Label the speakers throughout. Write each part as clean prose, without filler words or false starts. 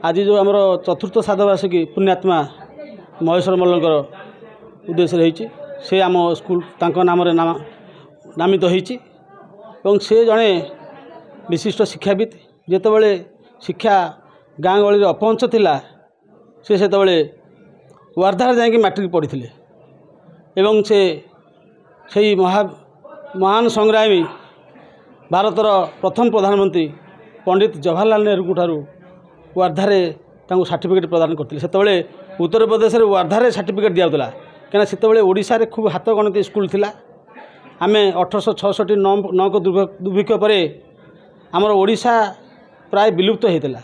Speaker 1: आज जो आमर चतुर्थ श्राद्धवार्षिकी पुण्यात्मा महेश्वर मल्लकर उद्देश्य रही से आम स्कूल नाम नामित होती से जड़े विशिष्ट शिक्षाविद जितेबाला शिक्षा गाँ गहली अपहंच थिला से वार्धार जाकि मैट्रिक पढ़ी से महान संग्रामी भारतर प्रथम प्रधानमंत्री पंडित जवाहरलाल नेहरू ठारू वार्धारे सर्टिफिकेट प्रदान करते से उत्तर प्रदेश में वार्धारे सर्टिफिकेट दिया कहीं से ओडिशा रे खूब हाथ गणती स्कूल थिला आम 1866 9 को दुर्भिक्ष पर आमर ओडिशा प्राय विलुप्त होता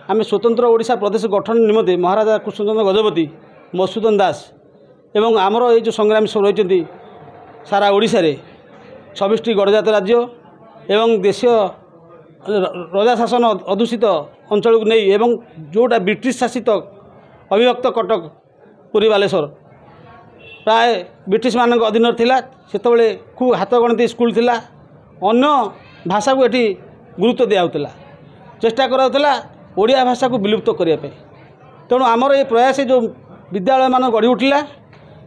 Speaker 1: आम स्वतंत्र ओडिशा प्रदेश गठन निमंते महाराजा कृष्णचंद्र गजपति मधुसूदन दास एवं आमर ये जो संग्रामी सब रही सारा ओडिशा रे 26टी गणजात राज्य एवं देशीय राजा शासन अदूषित अंचल को नहीं एवं जोटा ब्रिटिश शासित अविभक्त कटक पुरी बालेश्वर प्राय ब्रिटिश मान अधीन थिला सेतबेले खूब हाथ गणती स्कूल थिला अन्य भाषा को एटी गुरुत्व दिया चेष्टा कराउतला ओडिया भाषा को विलुप्त करने तेणु आमर ये प्रयास जो विद्यालय मान गढ़ी उठिला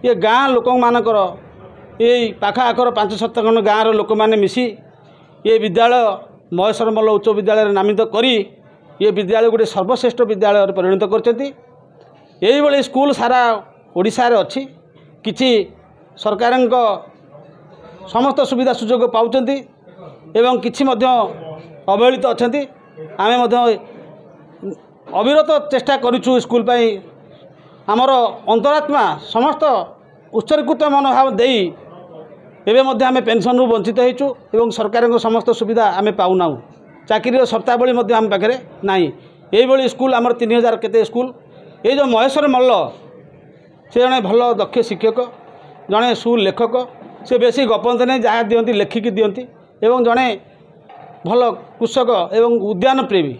Speaker 1: ये गाँ लोक मानकर ये पाखा आखर 5-7 खंड गाँव लोक मैंने मिसी ये विद्यालय महेश्वर मल्ल उच्च विद्यालय नामित करी ये विद्यालय गोटे सर्वश्रेष्ठ विद्यालय परिणत कर स्कूल सारा ओडिशा रे अच्छी किछि सरकार समस्त सुविधा सुजोग पाउचंती एवं किछि मध्य अवहेलित अच्छी आमे मध्य अविरत चेष्टा करूँ स्कूल पाई आमर अंतरात्मा समस्त उत्सर्गीकृत मनोभाव देई एवं मध्य आम पेंशन रु वंचित होइचु एवं सरकार समस्त सुविधा आम पाऊना चाकरी शर्तावली आम पाखे ना ये स्कूल आमर 3000 केते स्कूल ये जो महेश्वर मल्ल से जड़े भल दक्ष शिक्षक जड़े सुलेखक से बेसी गपंत नहीं जहाँ दियंती लेखिकी दियंती एवं जड़े भल कृषक एवं उद्यान प्रेमी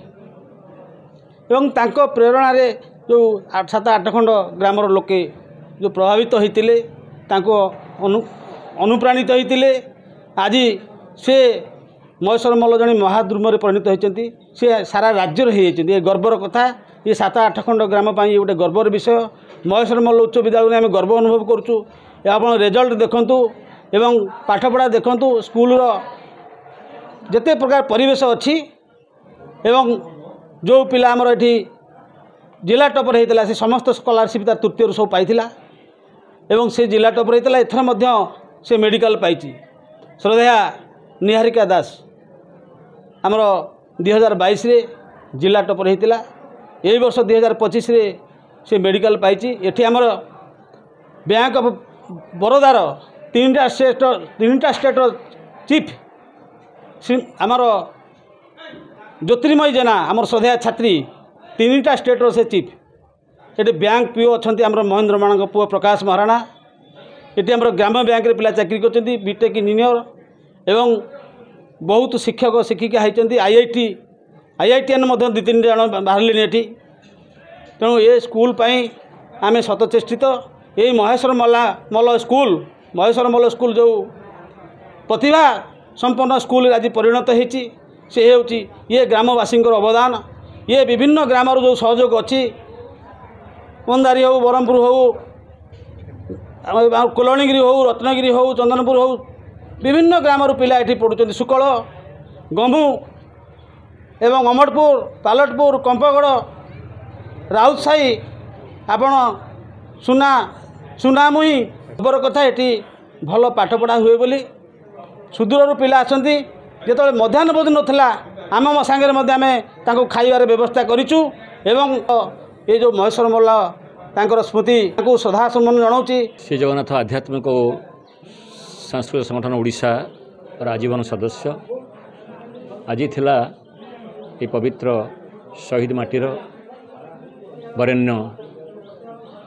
Speaker 1: एवं तांको प्रेरणा रे जो 7-8 खंड ग्रामर लोके जो प्रभावित होते अनुप्राणित होते आज से महेश्वर मल्ल जड़े महाद्रुम परिणत होती से सारा राज्य हो गर्वर कथा ये 7-8 खंड ग्राम ये गोटे गर्वर विषय महेश्वर मल्ल उच्च विद्यालय आम गर्व अनुभव करुँ आप रिजल्ट देखूँ एवं पाठपढ़ा देखूँ स्कूल जिते प्रकार परिवेश अच्छी एवं जो पिला आमर ये जिला टपर होता से समस्त स्कॉलरशिप तृतीय सब पाई एवं से जिला टपर होता एथर से मेडिकल पाई श्रद्धेया निहारिका दास आमर 2022 रे जिला टपर होता यही वर्ष 2025 रे से मेडिकल पाई एठी आमर बैंक ऑफ बरोदार 3टा स्टेट चीफ आमर ज्योतिर्मयी जेना आमर श्रद्धेया छात्री 3टा स्टेट से चीफ ये बैंक पीओ अच्छा आमर महेंद्र मान पुओ प्रकाश महाराणा ये आमर ग्राम बैंक रे पिला चाकरी कर बीटेक इंजीनियर एवं बहुत शिक्षक शिक्षिका होती आईआईटीएन 2-3 जन बाहर ये तेणु ये स्कूल पाई आम शतचेष्टित यही महेश्वर मल्ल स्कूल जो प्रतिभा संपन्न स्कूल आज परिणत होती से होची ये ग्रामवासी अवदान ये विभिन्न ग्राम जो सहयोग अच्छी मंदारी हो बरहमपुर हो कोलणीगिरी हो रत्नगिरी हो चंदनपुर हो विभिन्न ग्राम पिला ये पढ़ुं सुकल गंभू एवं अमरपुर पालटपुर कंपगड़ राउतसाही आपण सुनामुही खबर कथा ये भल पाठपढ़ा हुए बोली सुदूर पिला आसती जो मध्याह्न भोजन नाला आम सांगे आम खाइबार व्यवस्था करूँ एवं ये जो महेश्वर मल्ल तांकर स्मृति को श्रद्धा सम्मान जनाऊँ
Speaker 2: श्री जगन्नाथ आध्यात्मिक सांस्कृतिक संगठन ओडिशा आजीवन सदस्य आज थिला ये पवित्र शहीद माटीर वरेण्य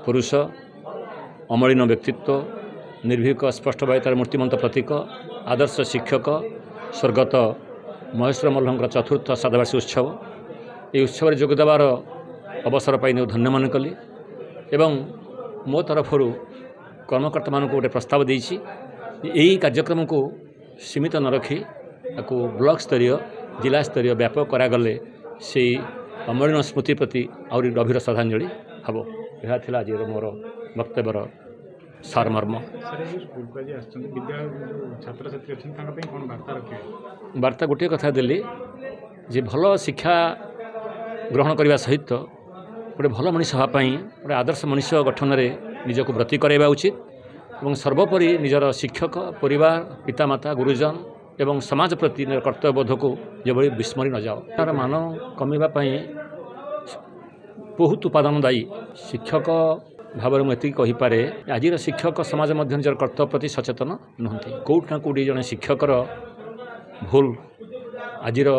Speaker 2: पुरुष अमलिन व्यक्तित्व निर्भीक स्पष्ट बायतार मूर्तिमंत प्रतीक आदर्श शिक्षक स्वर्गत महेश्वर मल्ल चतुर्थ श्राद्धवार्षिक उत्सव ये उत्सव जोगदेवार अवसर पाई धन्य मन कली एवं मो तरफ कर्मकर्ता मान गोटे प्रस्ताव देछि यही कार्यक्रम को सीमित न रखी ब्लॉक स्तरीय जिला स्तरीय व्यापक करागले से ଅମଳିନ ସ୍ମୃତି ପ୍ରତି ଆହୁରି ଗଭୀର ଶ୍ରଦ୍ଧାଞ୍ଜଳି ହେବ। ଏହା ଥିଲା ଆଜିର ମୋର ବକ୍ତବ୍ୟର ସାରମର୍ମ। ବାର୍ତ୍ତା ଗୋଟିଏ କଥା ଦେଲି ଯେ ଭଲ ଶିକ୍ଷା ଗ୍ରହଣ କରିବା ସହିତ ଗୋଟେ ଭଲ ମଣିଷ ହେବା ପାଇଁ ଗୋଟେ ଆଦର୍ଶ ମଣିଷ ଗଠନରେ ନିଜକୁ ବ୍ରତୀ କରାଇବା ଉଚିତ ଏବଂ ସର୍ବୋପରି ନିଜର ଶିକ୍ଷକ ପରିବାର ପିତାମାତା ଗୁରୁଜନ ଏବଂ ସମାଜ ପ୍ରତି ନିଜର କର୍ତ୍ତବ୍ୟବୋଧକୁ ଯେଭଳି ବିସ୍ମରି ନଯାଉ। ତାର ମାନ କମିବା ପାଇଁ ବହୁତ ଉପାଦାନ ଦାୟୀ। ଶିକ୍ଷକ ଭାବରେ ମୁଁ ଏତିକି କହିପାରେ ଆଜିର ଶିକ୍ଷକ ସମାଜ ମଧ୍ୟ ନିଜର କର୍ତ୍ତବ୍ୟ ପ୍ରତି ସଚେତନ ନୁହନ୍ତି। କେଉଁଠି ନା କେଉଁଠି ଜଣେ ଶିକ୍ଷକର ଭୁଲ ଆଜିର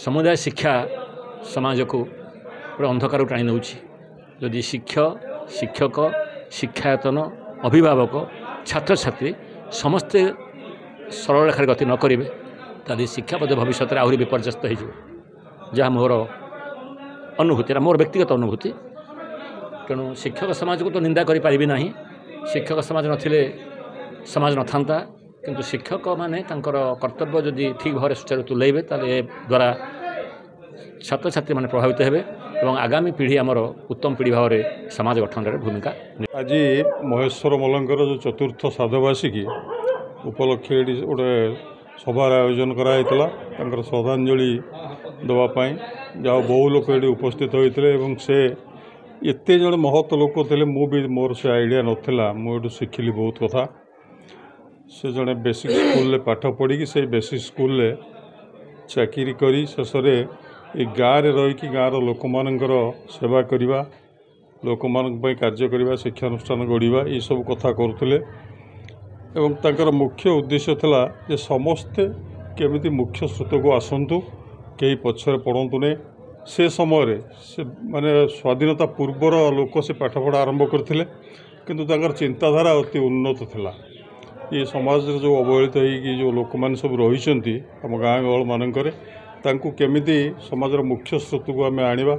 Speaker 2: ସମୁଦାୟ ଶିକ୍ଷା ସମାଜକୁ ଗୋଟେ ଅନ୍ଧକାରକୁ ଟାଣି ନେଉଛି। ଯଦି ଶିକ୍ଷକ ଶିକ୍ଷାୟତନ ଅଭିଭାବକ ଛାତ୍ରଛାତ୍ରୀ ସମସ୍ତେ ସରଳ ରେଖାରେ ଗତି ନ କରିବେ ତାହେଲେ ଶିକ୍ଷା ବୋଧେ ଭବିଷ୍ୟତରେ ଆହୁରି ବିପର୍ଯ୍ୟସ୍ତ ହୋଇଯିବ। ଯାହା ମୋର ଅନୁଭୂତି, ମୋର ବ୍ୟକ୍ତିଗତ ଅନୁଭୂତି। ତେଣୁ ଶିକ୍ଷକ ସମାଜକୁ ତ ନିନ୍ଦା କରିପାରିବି ନାହିଁ। ଶିକ୍ଷକ ସମାଜ ନଥିଲେ ସମାଜ ନଥାନ୍ତା। କିନ୍ତୁ ଶିକ୍ଷକମାନେ ତାଙ୍କର କର୍ତ୍ତବ୍ୟ ଯଦି ଠିକ୍ ଭାବରେ ସୁଚାରୁ ତୁଲାଇବେ ତାହେଲେ ଏ ଦ୍ୱାରା ଛାତ୍ରଛାତ୍ରୀମାନେ ପ୍ରଭାବିତ ହେବେ ଏବଂ ଆଗାମୀ ପିଢ଼ି ଆମର ଉତ୍ତମ ପିଢ଼ି ଭାବରେ ସମାଜ ଗଠନରେ ଭୂମିକା।
Speaker 3: ଆଜି ମହେଶ୍ୱର ମଲ୍ଲଙ୍କର ଯେଉଁ ଚତୁର୍ଥ ଶ୍ରାଦ୍ଧବାର୍ଷିକୀ ଉପଲକ୍ଷେ ଏଠି ଗୋଟେ ସଭାର ଆୟୋଜନ କରାଯାଇଥିଲା ତାଙ୍କର ଶ୍ରଦ୍ଧାଞ୍ଜଳି ଦେବା ପାଇଁ। ଯାହା ବହୁ ଲୋକ ଏଠି ଉପସ୍ଥିତ ହୋଇଥିଲେ ଏବଂ ସେ ଏତେ ଜଣେ ମହତ ଲୋକ ଥିଲେ। ମୁଁ ବି ମୋର ସେ ଆଇଡ଼ିଆ ନଥିଲା। ମୁଁ ଏଠୁ ଶିଖିଲି ବହୁତ କଥା। ସେ ଜଣେ ବେସିକ୍ ସ୍କୁଲରେ ପାଠ ପଢ଼ିକି ସେଇ ବେସିକ୍ ସ୍କୁଲରେ ଚାକିରି କରି ଶେଷରେ ଏ ଗାଁରେ ରହିକି ଗାଁର ଲୋକମାନଙ୍କର ସେବା କରିବା, ଲୋକମାନଙ୍କ ପାଇଁ କାର୍ଯ୍ୟ କରିବା, ଶିକ୍ଷାନୁଷ୍ଠାନ ଗଢ଼ିବା ଏସବୁ କଥା କରୁଥିଲେ। ଏବଂ ତାଙ୍କର ମୁଖ୍ୟ ଉଦ୍ଦେଶ୍ୟ ଥିଲା ଯେ ସମସ୍ତେ କେମିତି ମୁଖ୍ୟ ସ୍ରୋତକୁ ଆସନ୍ତୁ, କେହି ପଛରେ ପଡ଼ନ୍ତୁ ନାହିଁ। ସେ ସମୟରେ ସେ ମାନେ ସ୍ୱାଧୀନତା ପୂର୍ବର ଲୋକ ସେ ପାଠପଢ଼ା ଆରମ୍ଭ କରିଥିଲେ କିନ୍ତୁ ତାଙ୍କର ଚିନ୍ତାଧାରା ଅତି ଉନ୍ନତ ଥିଲା। ଏ ସମାଜରେ ଯେଉଁ ଅବହେଳିତ ହେଇକି ଯେଉଁ ଲୋକମାନେ ସବୁ ରହିଛନ୍ତି ଆମ ଗାଁ ଗହଳମାନଙ୍କରେ ତାଙ୍କୁ କେମିତି ସମାଜର ମୁଖ୍ୟ ସ୍ରୋତକୁ ଆମେ ଆଣିବା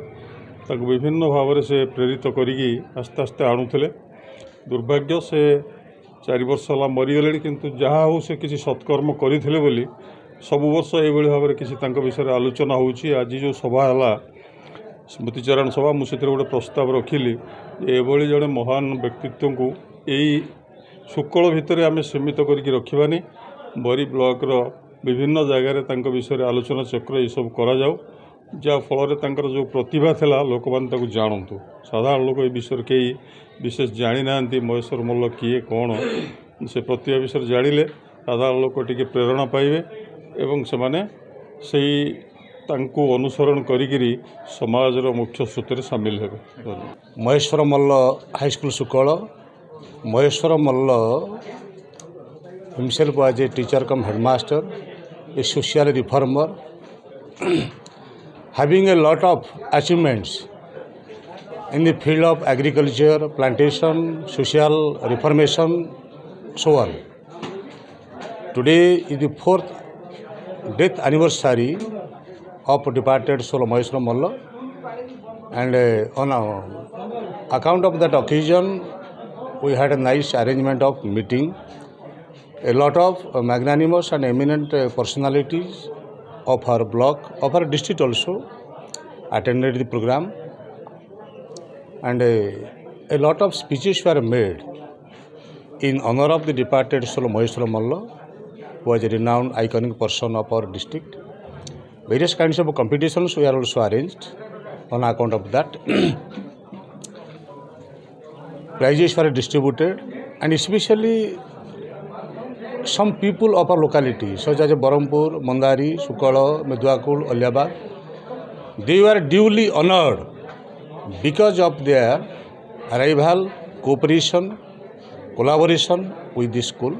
Speaker 3: ତାଙ୍କୁ ବିଭିନ୍ନ ଭାବରେ ସେ ପ୍ରେରିତ କରିକି ଆସ୍ତେ ଆସ୍ତେ ଆଣୁଥିଲେ। ଦୁର୍ଭାଗ୍ୟ ସେ 4 ବର୍ଷ ହେଲା ମରିଗଲେଣି କିନ୍ତୁ ଯାହା ହେଉ ସେ କିଛି ସତ୍କର୍ମ କରିଥିଲେ ବୋଲି ସବୁ ବର୍ଷ ଏଇଭଳି ଭାବରେ କିଛି ତାଙ୍କ ବିଷୟରେ ଆଲୋଚନା ହେଉଛି। ଆଜି ଯେଉଁ ସଭା ହେଲା ସ୍ମୃତିଚାରଣ ସଭା ମୁଁ ସେଥିରେ ଗୋଟେ ପ୍ରସ୍ତାବ ରଖିଲି ଯେ ଏଭଳି ଜଣେ ମହାନ ବ୍ୟକ୍ତିତ୍ୱଙ୍କୁ ଏଇ ସୁକଳ ଭିତରେ ଆମେ ସୀମିତ କରିକି ରଖିବାନି। ବରୀ ବ୍ଲକର ବିଭିନ୍ନ ଜାଗାରେ ତାଙ୍କ ବିଷୟରେ ଆଲୋଚନା ଚକ୍ର ଏସବୁ କରାଯାଉ ଯାହାଫଳରେ ତାଙ୍କର ଯେଉଁ ପ୍ରତିଭା ଥିଲା ଲୋକମାନେ ତାକୁ ଜାଣନ୍ତୁ। ସାଧାରଣ ଲୋକ ଏ ବିଷୟରେ କେହି ବିଶେଷ ଜାଣିନାହାନ୍ତି ମହେଶ୍ୱର ମଲ୍ଲ କିଏ କ'ଣ। ସେ ପ୍ରତିଭା ବିଷୟରେ ଜାଣିଲେ ସାଧାରଣ ଲୋକ ଟିକେ ପ୍ରେରଣା ପାଇବେ ଏବଂ ସେମାନେ ସେଇ ତାଙ୍କୁ ଅନୁସରଣ କରିକିରି ସମାଜର ମୁଖ୍ୟ ସ୍ରୋତରେ ସାମିଲ ହେବେ।
Speaker 4: ମହେଶ୍ୱର ମଲ୍ଲ ହାଇସ୍କୁଲ ସୁକଳ। Maheshwar Malla himself was a teacher cum headmaster, a social reformer, having a lot of achievements in the field of agriculture, plantation, social reformation, so on. Today is the 4th death anniversary of departed Soul Maheshwara Malla, and on account of that occasion we had a nice arrangement of meeting. A lot of magnanimous and eminent personalities of our block, of our district also attended the program, and a lot of speeches were made in honor of the departed Soul Maheshwara Malla, who was a renowned iconic person of our district. Various kinds of competitions were also arranged on account of that. Prizes were distributed, and especially some people of our locality such as Barampur, Mandari, Sukala, Medwakul, Aliabad, they were duly honored because of their arrival, cooperation, collaboration with the school.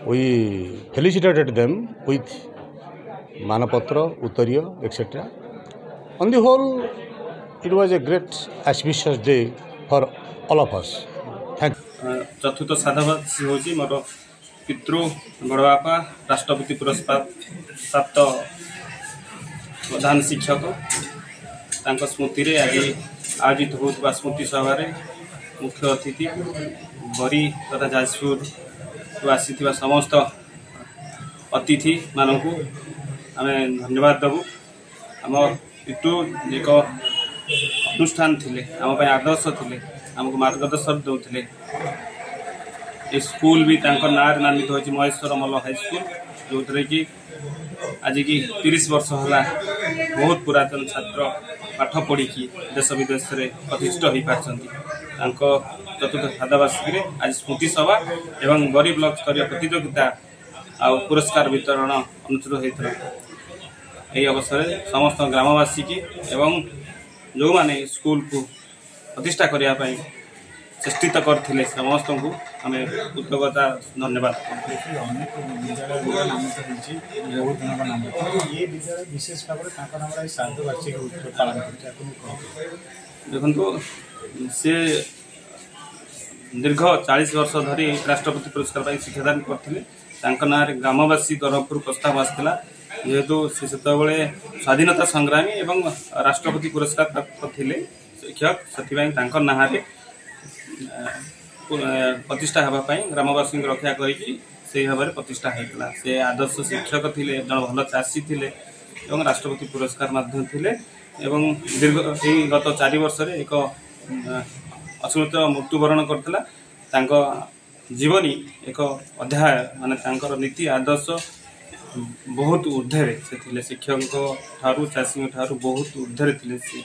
Speaker 4: We felicitated them with Manapatra, Uttariya, etc. On the whole, it was a great auspicious day for all of us. Thank you.
Speaker 5: चतुर्थ श्राद्धवार्षिकी होची मोर पितृ बड़ बापा राष्ट्रपति पुरस्कार प्राप्त प्रधान शिक्षक तांको स्मृति रे आज आयोजित होता स्मृति सभा मुख्य अतिथि बरी तथा जाजपुर आसी समस्त अतिथि मानू आम धन्यवाद देवु। आम पितृ एक अनुष्ठान थिले आम आदर्श थिले आमको मार्गदर्शन दौले। ये स्कूल भी तांकर नाँ नामित होती महेश्वर मल्ल हाई स्कूल जो कि आज की 30 वर्ष है बहुत पुरातन छात्र पाठ पढ़ी देश विदेश में प्रतिष्ठित हो पार्टी। चतुर्थ साधावार्षिकी आज स्मृति सभा एवं गरीब ब्लॉक स्तरीय प्रतियोगिता आ पुरस्कार वितरण अनुष्ठित होता। यही अवसर समस्त ग्रामवासी की एवं जो माने स्कूल को प्रतिष्ठा करने चेष्टित करते समस्त को आम कृतज्ञता धन्यवाद। देखो से दीर्घ 40 वर्ष धरी राष्ट्रपति पुरस्कार शिक्षादान करते ना ग्रामवासी तरफ प्रस्ताव आसाला जेहेतु से स्वाधीनता संग्रामी एवं राष्ट्रपति पुरस्कार प्राप्त थे शिक्षक से ना प्रतिष्ठा होगापाई ग्रामवासी रक्षा से भाव में प्रतिष्ठा होता। से आदर्श शिक्षक थे जन भल चाषी थे राष्ट्रपति पुरस्कार थे दीर्घ गत 4 वर्ष एक अश्लीत मृत्युवरण करता। जीवनी एक अध्याय माने नीति आदर्श बहुत ऊर्ध्वे से शिक्षक ठारू चाषी ठारू बहुत ऊर्ध्वे थे।